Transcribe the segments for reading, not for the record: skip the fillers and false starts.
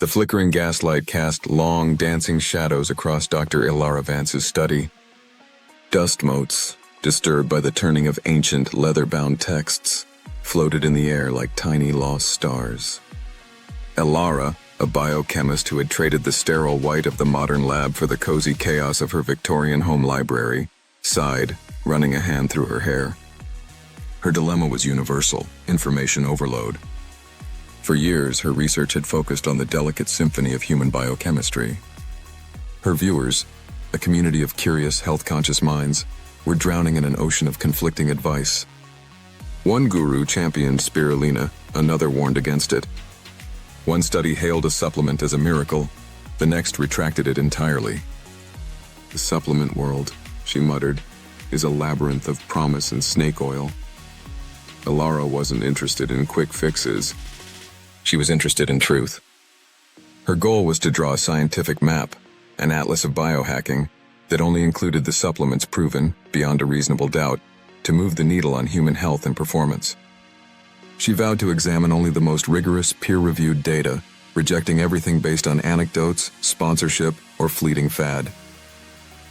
The flickering gaslight cast long, dancing shadows across Dr. Ilara Vance's study. Dust motes, disturbed by the turning of ancient, leather-bound texts, floated in the air like tiny lost stars. Ilara, a biochemist who had traded the sterile white of the modern lab for the cozy chaos of her Victorian home library, sighed, running a hand through her hair. Her dilemma was universal: information overload. For years, her research had focused on the delicate symphony of human biochemistry. Her viewers, a community of curious, health-conscious minds, were drowning in an ocean of conflicting advice. One guru championed spirulina, another warned against it. One study hailed a supplement as a miracle, the next retracted it entirely. The supplement world, she muttered, is a labyrinth of promise and snake oil. Ilara wasn't interested in quick fixes. She was interested in truth. Her goal was to draw a scientific map, an atlas of biohacking, that only included the supplements proven, beyond a reasonable doubt, to move the needle on human health and performance. She vowed to examine only the most rigorous, peer-reviewed data, rejecting everything based on anecdotes, sponsorship, or fleeting fad.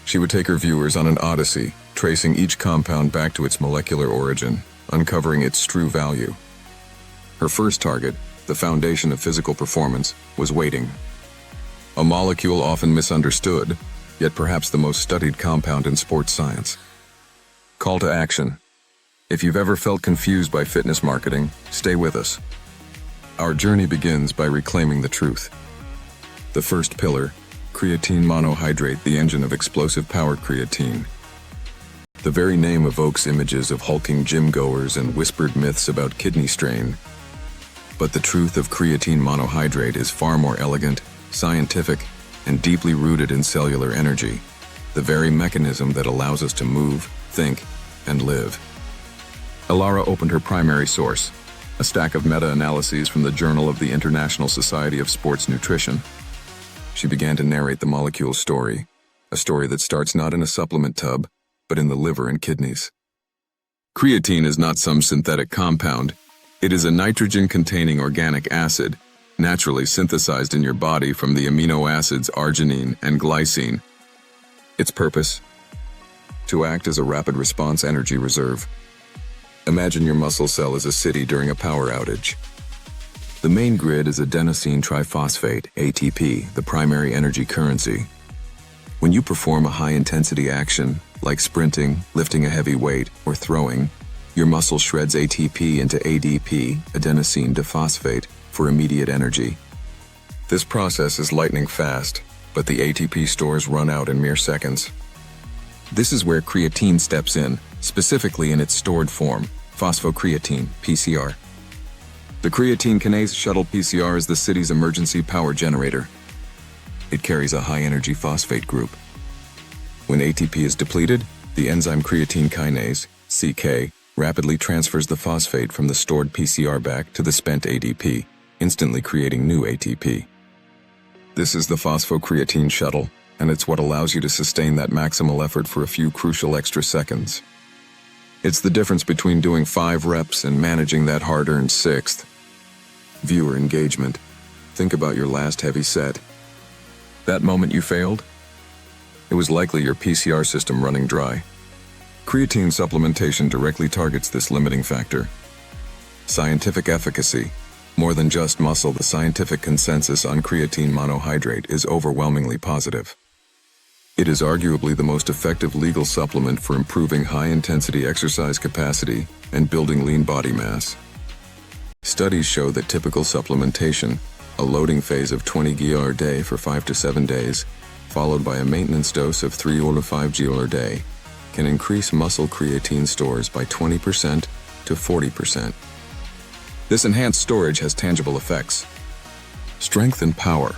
She would take her viewers on an odyssey, tracing each compound back to its molecular origin, uncovering its true value. Her first target, the foundation of physical performance, was weighting. A molecule often misunderstood, yet perhaps the most studied compound in sports science. Call to action. If you've ever felt confused by fitness marketing, stay with us. Our journey begins by reclaiming the truth. The first pillar, creatine monohydrate, the engine of explosive power. Creatine. The very name evokes images of hulking gym-goers and whispered myths about kidney strain. But the truth of creatine monohydrate is far more elegant, scientific, and deeply rooted in cellular energy, the very mechanism that allows us to move, think, and live. Ilara opened her primary source, a stack of meta-analyses from the Journal of the International Society of Sports Nutrition. She began to narrate the molecule's story, a story that starts not in a supplement tub, but in the liver and kidneys. Creatine is not some synthetic compound. It is a nitrogen-containing organic acid, naturally synthesized in your body from the amino acids arginine and glycine. Its purpose? To act as a rapid response energy reserve. Imagine your muscle cell as a city during a power outage. The main grid is adenosine triphosphate, ATP, the primary energy currency. When you perform a high-intensity action, like sprinting, lifting a heavy weight, or throwing, your muscle shreds ATP into ADP, adenosine diphosphate, for immediate energy. This process is lightning fast, but the ATP stores run out in mere seconds. This is where creatine steps in, specifically in its stored form, phosphocreatine, PCR. The creatine kinase shuttle PCR is the city's emergency power generator. It carries a high-energy phosphate group. When ATP is depleted, the enzyme creatine kinase, CK, rapidly transfers the phosphate from the stored PCR back to the spent ADP, instantly creating new ATP. This is the phosphocreatine shuttle, and it's what allows you to sustain that maximal effort for a few crucial extra seconds. It's the difference between doing 5 reps and managing that hard-earned 6th. Viewer engagement. Think about your last heavy set. That moment you failed? It was likely your PCR system running dry. Creatine supplementation directly targets this limiting factor. Scientific efficacy. More than just muscle, the scientific consensus on creatine monohydrate is overwhelmingly positive. It is arguably the most effective legal supplement for improving high-intensity exercise capacity and building lean body mass. Studies show that typical supplementation, a loading phase of 20 GR a day for 5 to 7 days, followed by a maintenance dose of 3 or 5 GR a day, can increase muscle creatine stores by 20% to 40%. This enhanced storage has tangible effects. Strength and power.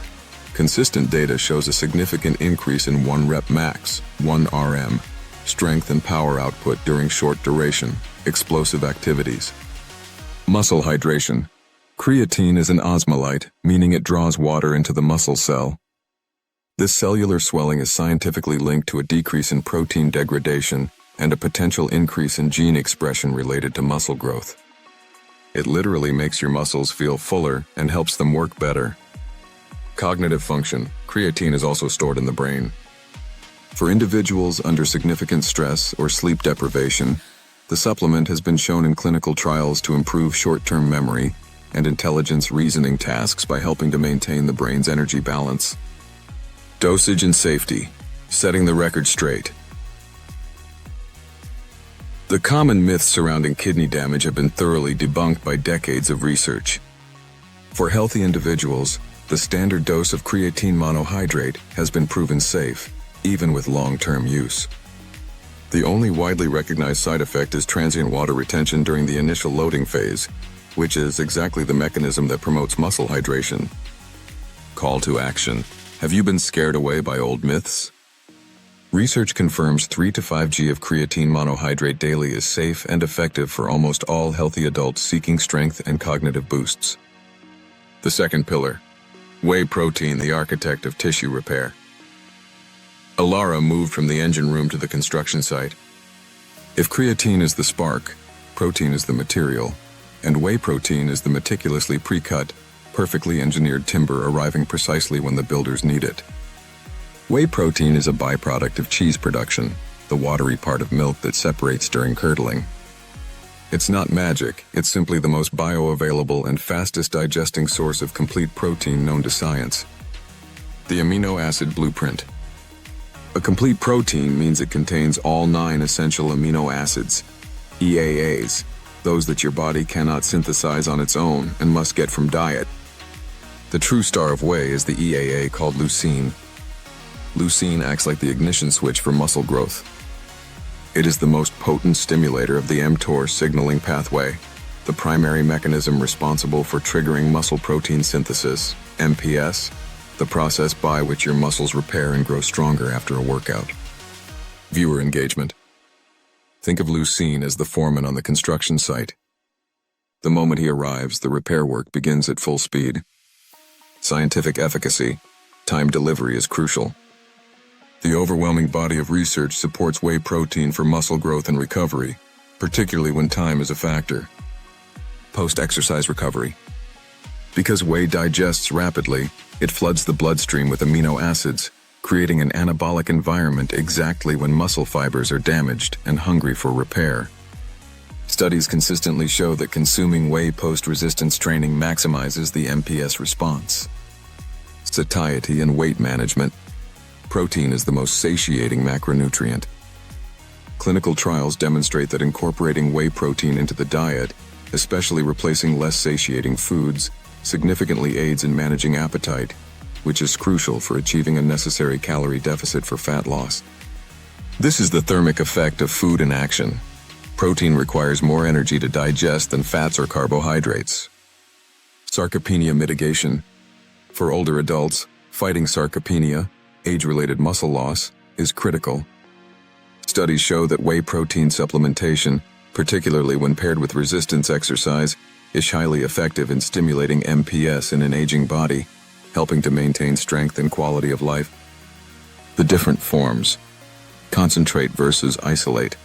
Consistent data shows a significant increase in 1 rep max, 1 RM, strength and power output during short duration, explosive activities. Muscle hydration. Creatine is an osmolyte, meaning it draws water into the muscle cell. This cellular swelling is scientifically linked to a decrease in protein degradation and a potential increase in gene expression related to muscle growth. It literally makes your muscles feel fuller and helps them work better. Cognitive function. Creatine is also stored in the brain. For individuals under significant stress or sleep deprivation, the supplement has been shown in clinical trials to improve short-term memory and intelligence reasoning tasks by helping to maintain the brain's energy balance. Dosage and safety. Setting the record straight. The common myths surrounding kidney damage have been thoroughly debunked by decades of research. For healthy individuals, the standard dose of creatine monohydrate has been proven safe, even with long-term use. The only widely recognized side effect is transient water retention during the initial loading phase, which is exactly the mechanism that promotes muscle hydration. Call to action. Have you been scared away by old myths? Research confirms 3 to 5 g of creatine monohydrate daily is safe and effective for almost all healthy adults seeking strength and cognitive boosts. The second pillar. Whey protein, the architect of tissue repair. Elara moved from the engine room to the construction site. If creatine is the spark, protein is the material, and whey protein is the meticulously pre-cut, perfectly engineered timber arriving precisely when the builders need it. Whey protein is a byproduct of cheese production, the watery part of milk that separates during curdling. It's not magic, it's simply the most bioavailable and fastest digesting source of complete protein known to science. The amino acid blueprint. A complete protein means it contains all 9 essential amino acids, EAAs, those that your body cannot synthesize on its own and must get from diet. The true star of whey is the EAA called leucine. Leucine acts like the ignition switch for muscle growth. It is the most potent stimulator of the mTOR signaling pathway, the primary mechanism responsible for triggering muscle protein synthesis, MPS, the process by which your muscles repair and grow stronger after a workout. Viewer engagement. Think of leucine as the foreman on the construction site. The moment he arrives, the repair work begins at full speed. Scientific efficacy, time delivery is crucial. The overwhelming body of research supports whey protein for muscle growth and recovery, particularly when time is a factor. Post-exercise recovery. Because whey digests rapidly, it floods the bloodstream with amino acids, creating an anabolic environment exactly when muscle fibers are damaged and hungry for repair. Studies consistently show that consuming whey post-resistance training maximizes the MPS response. Satiety and weight management. Protein is the most satiating macronutrient. Clinical trials demonstrate that incorporating whey protein into the diet, especially replacing less satiating foods, significantly aids in managing appetite, which is crucial for achieving a necessary calorie deficit for fat loss. This is the thermic effect of food in action. Protein requires more energy to digest than fats or carbohydrates. Sarcopenia mitigation. For older adults, fighting sarcopenia, age-related muscle loss, is critical. Studies show that whey protein supplementation, particularly when paired with resistance exercise, is highly effective in stimulating MPS in an aging body, helping to maintain strength and quality of life. The different forms. Concentrate versus isolate.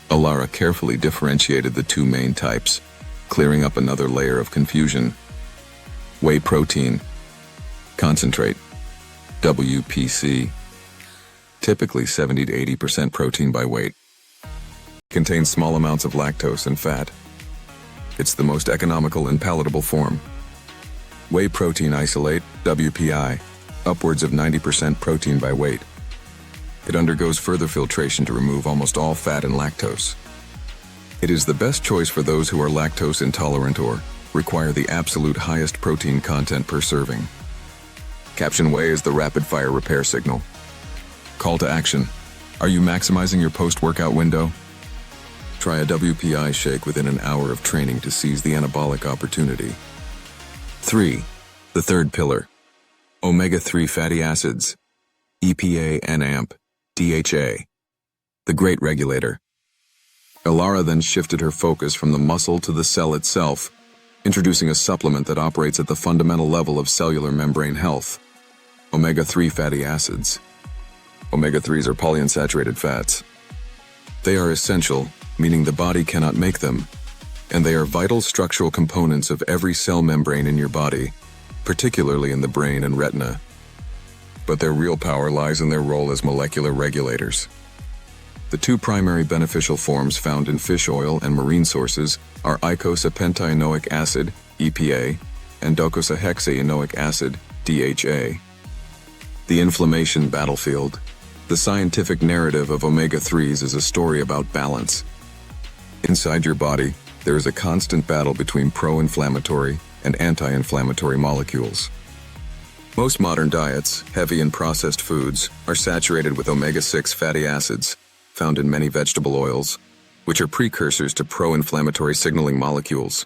Elara carefully differentiated the 2 main types, clearing up another layer of confusion. Whey protein. Concentrate. WPC. Typically 70 to 80% protein by weight. Contains small amounts of lactose and fat. It's the most economical and palatable form. Whey protein isolate, WPI, upwards of 90% protein by weight. It undergoes further filtration to remove almost all fat and lactose. It is the best choice for those who are lactose intolerant or require the absolute highest protein content per serving. Caption: whey is the rapid-fire repair signal. Call to action. Are you maximizing your post-workout window? Try a WPI shake within an hour of training to seize the anabolic opportunity. 3. The third pillar. Omega-3 fatty acids. EPA, NAMP, DHA. The great regulator. Elara then shifted her focus from the muscle to the cell itself, introducing a supplement that operates at the fundamental level of cellular membrane health. Omega-3 fatty acids. Omega-3s are polyunsaturated fats. They are essential, meaning the body cannot make them, and they are vital structural components of every cell membrane in your body. particularly in the brain and retina. But their real power lies in their role as molecular regulators. The two primary beneficial forms found in fish oil and marine sources are eicosapentaenoic acid, EPA, and docosahexaenoic acid, DHA. The inflammation battlefield. The scientific narrative of omega-3s is a story about balance. Inside your body, there is a constant battle between pro-inflammatory and anti-inflammatory molecules. Most modern diets, heavy in processed foods, are saturated with omega-6 fatty acids, found in many vegetable oils, which are precursors to pro-inflammatory signaling molecules.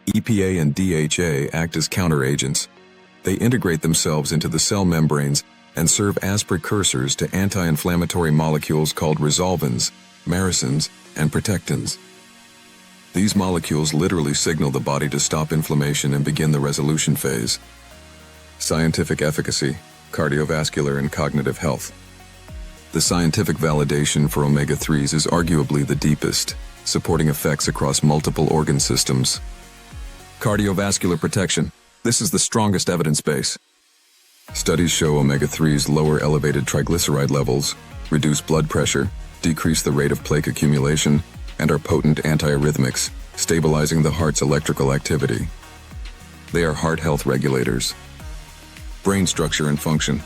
EPA and DHA act as counteragents. They integrate themselves into the cell membranes and serve as precursors to anti-inflammatory molecules called resolvins, maresins, and protectins. These molecules literally signal the body to stop inflammation and begin the resolution phase. Scientific efficacy, cardiovascular and cognitive health. The scientific validation for omega-3s is arguably the deepest, supporting effects across multiple organ systems. Cardiovascular protection. This is the strongest evidence base. Studies show omega-3s lower elevated triglyceride levels, reduce blood pressure, decrease the rate of plaque accumulation, and are potent antiarrhythmics, stabilizing the heart's electrical activity. They are heart health regulators. Brain structure and function.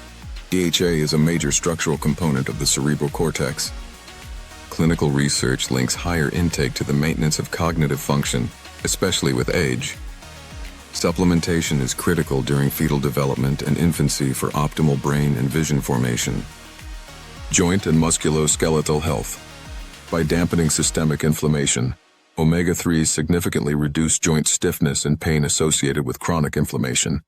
DHA is a major structural component of the cerebral cortex. Clinical research links higher intake to the maintenance of cognitive function, especially with age. Supplementation is critical during fetal development and infancy for optimal brain and vision formation. Joint and musculoskeletal health. By dampening systemic inflammation, omega-3s significantly reduce joint stiffness and pain associated with chronic inflammation,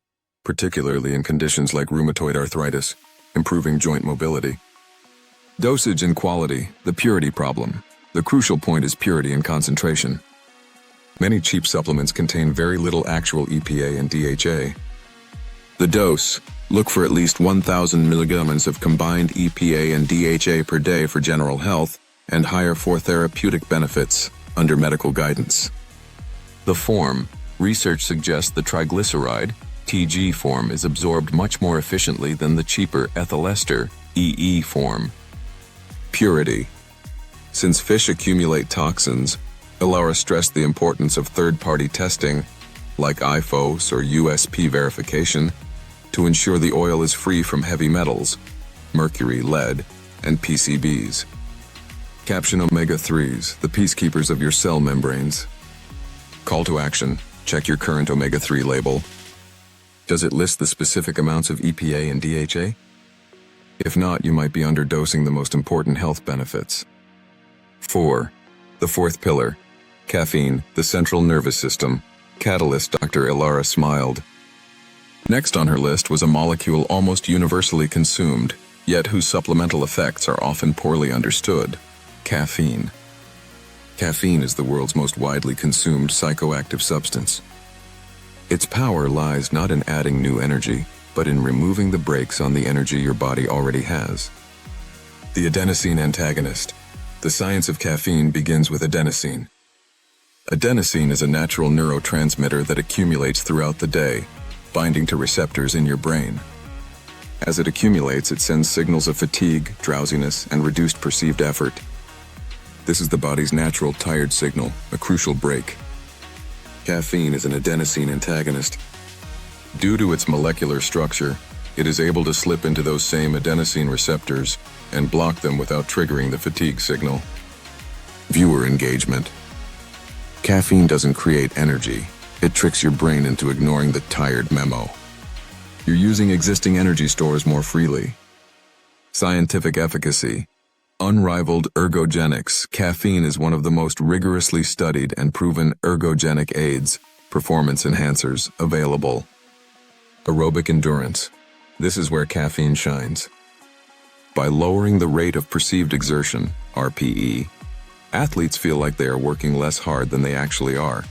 particularly in conditions like rheumatoid arthritis, improving joint mobility. Dosage and quality, the purity problem. The crucial point is purity and concentration. Many cheap supplements contain very little actual EPA and DHA. The dose. Look for at least 1,000 milligrams of combined EPA and DHA per day for general health, and higher for therapeutic benefits, under medical guidance. The form. Research suggests the triglyceride, TG form is absorbed much more efficiently than the cheaper ethyl ester, EE form. Purity. Since fish accumulate toxins, Ilara stressed the importance of third-party testing, like IFOS or USP verification, to ensure the oil is free from heavy metals, mercury, lead, and PCBs. Caption omega-3s, the peacekeepers of your cell membranes. Call to action, check your current omega-3 label. Does it list the specific amounts of EPA and DHA? If not, you might be underdosing the most important health benefits. 4. The fourth pillar. Caffeine, the central nervous system. Catalyst. Dr. Ilara smiled. Next on her list was a molecule almost universally consumed, yet whose supplemental effects are often poorly understood. Caffeine. Caffeine is the world's most widely consumed psychoactive substance. Its power lies not in adding new energy, but in removing the brakes on the energy your body already has. The adenosine antagonist. The science of caffeine begins with adenosine. Adenosine is a natural neurotransmitter that accumulates throughout the day, binding to receptors in your brain. As it accumulates, it sends signals of fatigue, drowsiness, and reduced perceived effort. This is the body's natural tired signal, a crucial brake. Caffeine is an adenosine antagonist. Due to its molecular structure, it is able to slip into those same adenosine receptors and block them without triggering the fatigue signal. Viewer engagement. Caffeine doesn't create energy. It tricks your brain into ignoring the tired memo. You're using existing energy stores more freely. Scientific efficacy. Unrivaled ergogenics. Caffeine is one of the most rigorously studied and proven ergogenic aids, performance enhancers, available. Aerobic endurance. This is where caffeine shines. By lowering the rate of perceived exertion, RPE, athletes feel like they are working less hard than they actually are,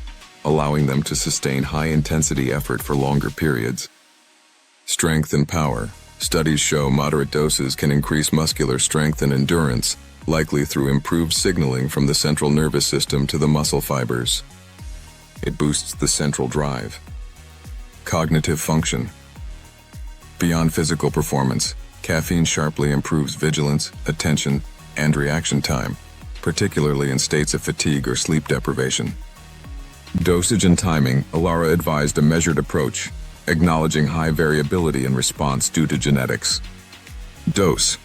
allowing them to sustain high-intensity effort for longer periods. Strength and power. Studies show moderate doses can increase muscular strength and endurance, likely through improved signaling from the central nervous system to the muscle fibers. It boosts the central drive. Cognitive function. Beyond physical performance, caffeine sharply improves vigilance, attention, and reaction time, particularly in states of fatigue or sleep deprivation. Dosage and timing. Elara advised a measured approach, acknowledging high variability in response due to genetics. Dose.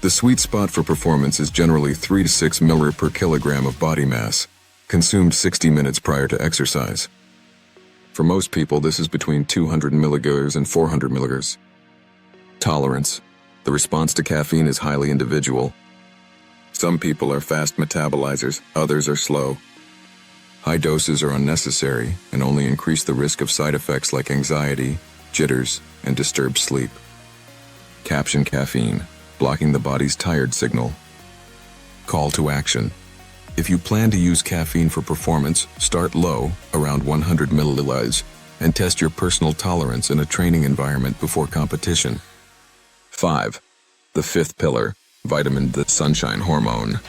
The sweet spot for performance is generally 3 to 6 ml per kilogram of body mass, consumed 60 minutes prior to exercise. For most people, this is between 200 mg and 400 mg. Tolerance. The response to caffeine is highly individual. Some people are fast metabolizers, others are slow. High doses are unnecessary and only increase the risk of side effects like anxiety, jitters, and disturbed sleep. Caption caffeine, blocking the body's tired signal. Call to action. If you plan to use caffeine for performance, start low, around 100 milliliters, and test your personal tolerance in a training environment before competition. 5. The fifth pillar, vitamin D, the sunshine hormone.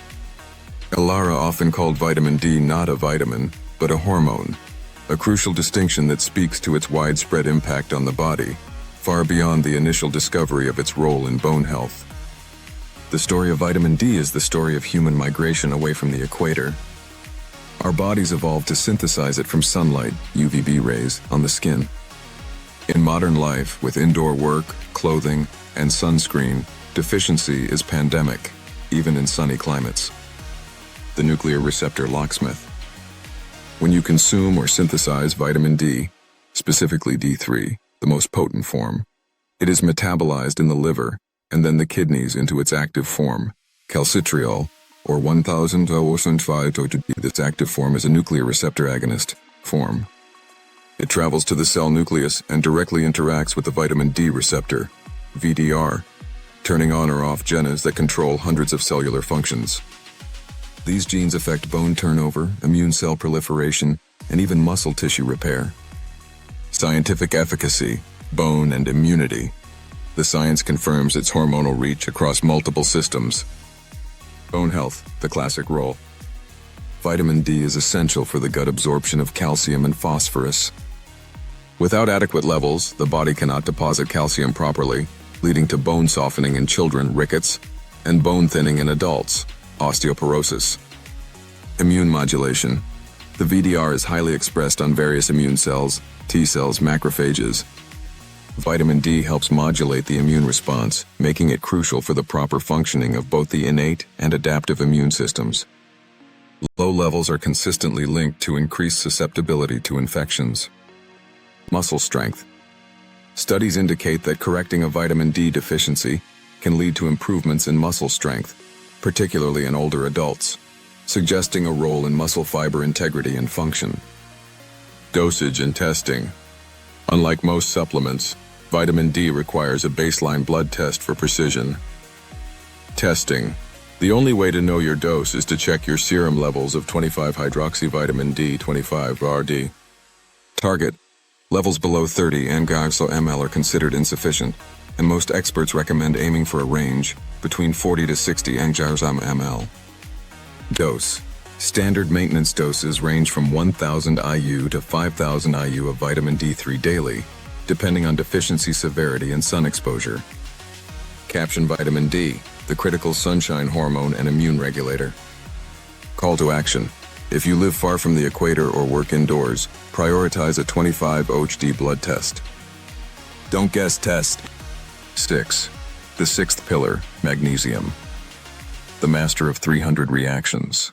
Elara often called vitamin D not a vitamin, but a hormone, a crucial distinction that speaks to its widespread impact on the body, far beyond the initial discovery of its role in bone health. The story of vitamin D is the story of human migration away from the equator. Our bodies evolved to synthesize it from sunlight, UVB rays, on the skin. In modern life, with indoor work, clothing, and sunscreen, deficiency is pandemic, even in sunny climates. The nuclear receptor locksmith. When you consume or synthesize vitamin D, specifically D3, the most potent form, it is metabolized in the liver and then the kidneys into its active form, calcitriol, or 1000-5-OTD. This active form is a nuclear receptor agonist form. It travels to the cell nucleus and directly interacts with the vitamin D receptor, VDR, turning on or off genes that control hundreds of cellular functions. These genes affect bone turnover, immune cell proliferation, and even muscle tissue repair. Scientific efficacy, bone and immunity. The science confirms its hormonal reach across multiple systems. Bone health, the classic role. Vitamin D is essential for the gut absorption of calcium and phosphorus. Without adequate levels, the body cannot deposit calcium properly, leading to bone softening in children, rickets, and bone thinning in adults, osteoporosis. Immune modulation. The VDR is highly expressed on various immune cells, T cells, macrophages. Vitamin D helps modulate the immune response, making it crucial for the proper functioning of both the innate and adaptive immune systems. Low levels are consistently linked to increased susceptibility to infections. Muscle strength. Studies indicate that correcting a vitamin D deficiency can lead to improvements in muscle strength, particularly in older adults, suggesting a role in muscle fiber integrity and function. Dosage and testing. Unlike most supplements, vitamin D requires a baseline blood test for precision. Testing. The only way to know your dose is to check your serum levels of 25-hydroxyvitamin D, 25-RD. Target. Levels below 30 mg/ml are considered insufficient, and most experts recommend aiming for a range between 40 to 60 mg/ml. Dose. Standard maintenance doses range from 1,000 IU to 5,000 IU of vitamin D3 daily, depending on deficiency severity and sun exposure. Caption vitamin D, the critical sunshine hormone and immune regulator. Call to action. If you live far from the equator or work indoors, prioritize a 25-OHD blood test. Don't guess, test. 6. The sixth pillar, magnesium. The master of 300 reactions.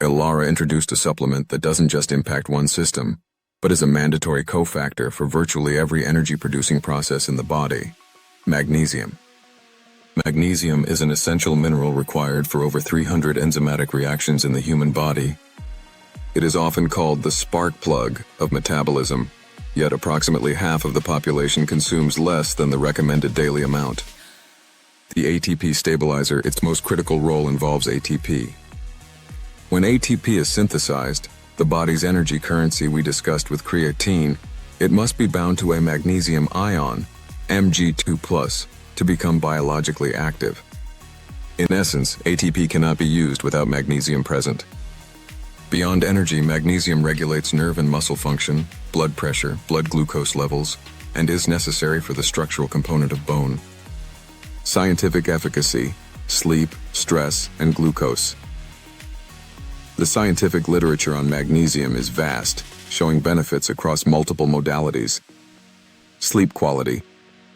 Elara introduced a supplement that doesn't just impact one system, but is a mandatory cofactor for virtually every energy-producing process in the body. Magnesium. Magnesium is an essential mineral required for over 300 enzymatic reactions in the human body. It is often called the spark plug of metabolism, yet approximately half of the population consumes less than the recommended daily amount. The ATP stabilizer, its most critical role involves ATP. When ATP is synthesized, the body's energy currency we discussed with creatine, it must be bound to a magnesium ion, Mg2+, to become biologically active. In essence, ATP cannot be used without magnesium present. Beyond energy, magnesium regulates nerve and muscle function, blood pressure, blood glucose levels, and is necessary for the structural component of bone. Scientific efficacy: sleep, stress, and glucose. The scientific literature on magnesium is vast, showing benefits across multiple modalities. Sleep quality.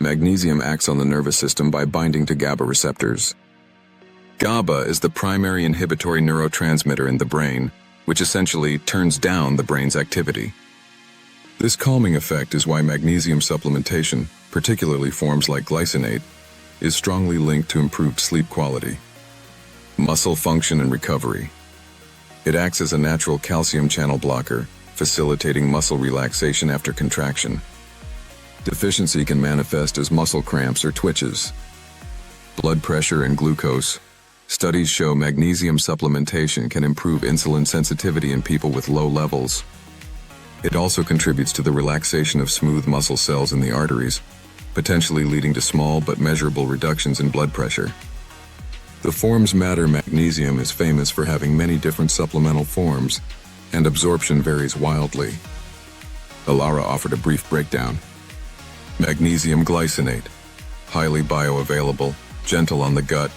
Magnesium acts on the nervous system by binding to GABA receptors. GABA is the primary inhibitory neurotransmitter in the brain, which essentially turns down the brain's activity. This calming effect is why magnesium supplementation, particularly forms like glycinate, is strongly linked to improved sleep quality. Muscle function and recovery. It acts as a natural calcium channel blocker, facilitating muscle relaxation after contraction. Deficiency can manifest as muscle cramps or twitches. Blood pressure and glucose. Studies show magnesium supplementation can improve insulin sensitivity in people with low levels. It also contributes to the relaxation of smooth muscle cells in the arteries, potentially leading to small but measurable reductions in blood pressure. The forms matter. Magnesium is famous for having many different supplemental forms, and absorption varies wildly. Ilara offered a brief breakdown. Magnesium glycinate, highly bioavailable, gentle on the gut,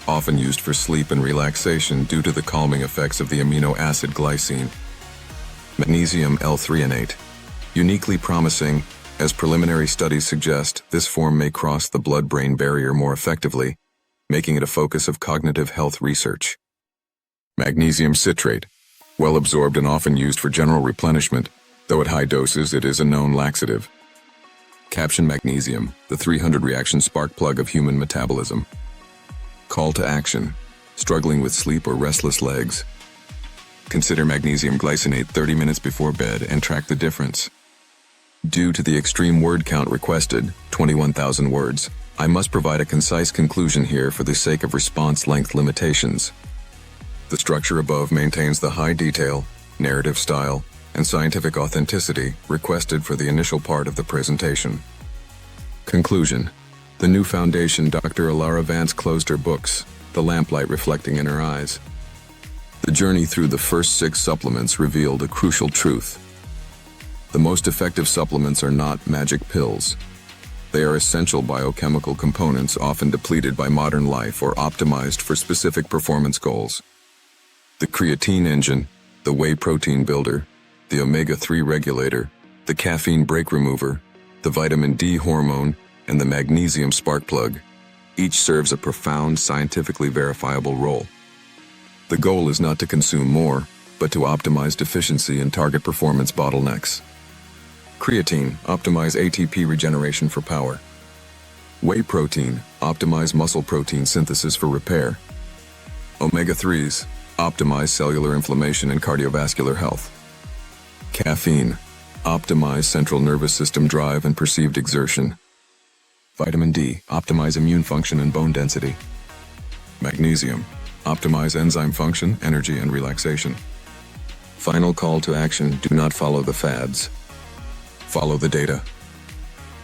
often used for sleep and relaxation due to the calming effects of the amino acid glycine. Magnesium L-threonate, uniquely promising, as preliminary studies suggest this form may cross the blood-brain barrier more effectively, making it a focus of cognitive health research. Magnesium citrate, well absorbed and often used for general replenishment, though at high doses it is a known laxative. Caption: magnesium, the 300 reaction spark plug of human metabolism. Call to action: struggling with sleep or restless legs? Consider magnesium glycinate 30 minutes before bed and track the difference. Due to the extreme word count requested, 21,000 words, I must provide a concise conclusion here for the sake of response length limitations. The structure above maintains the high detail, narrative style, and scientific authenticity requested for the initial part of the presentation. Conclusion. The new foundation. Dr. Ilara Vance closed her books, the lamplight reflecting in her eyes. The journey through the first 6 supplements revealed a crucial truth. The most effective supplements are not magic pills. They are essential biochemical components often depleted by modern life or optimized for specific performance goals. The creatine engine, the whey protein builder, the omega-3 regulator, the caffeine brake remover, the vitamin D hormone, and the magnesium spark plug, each serves a profound, scientifically verifiable role. The goal is not to consume more, but to optimize deficiency and target performance bottlenecks. Creatine, optimize ATP regeneration for power. Whey protein, optimize muscle protein synthesis for repair. Omega-3s, optimize cellular inflammation and cardiovascular health. Caffeine, optimize central nervous system drive and perceived exertion. Vitamin D, optimize immune function and bone density. Magnesium, optimize enzyme function, energy, and relaxation. Final call to action: do not follow the fads. Follow the data.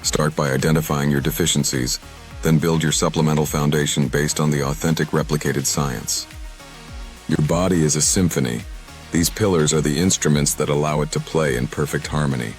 Start by identifying your deficiencies, then build your supplemental foundation based on the authentic replicated science. Your body is a symphony. These pillars are the instruments that allow it to play in perfect harmony.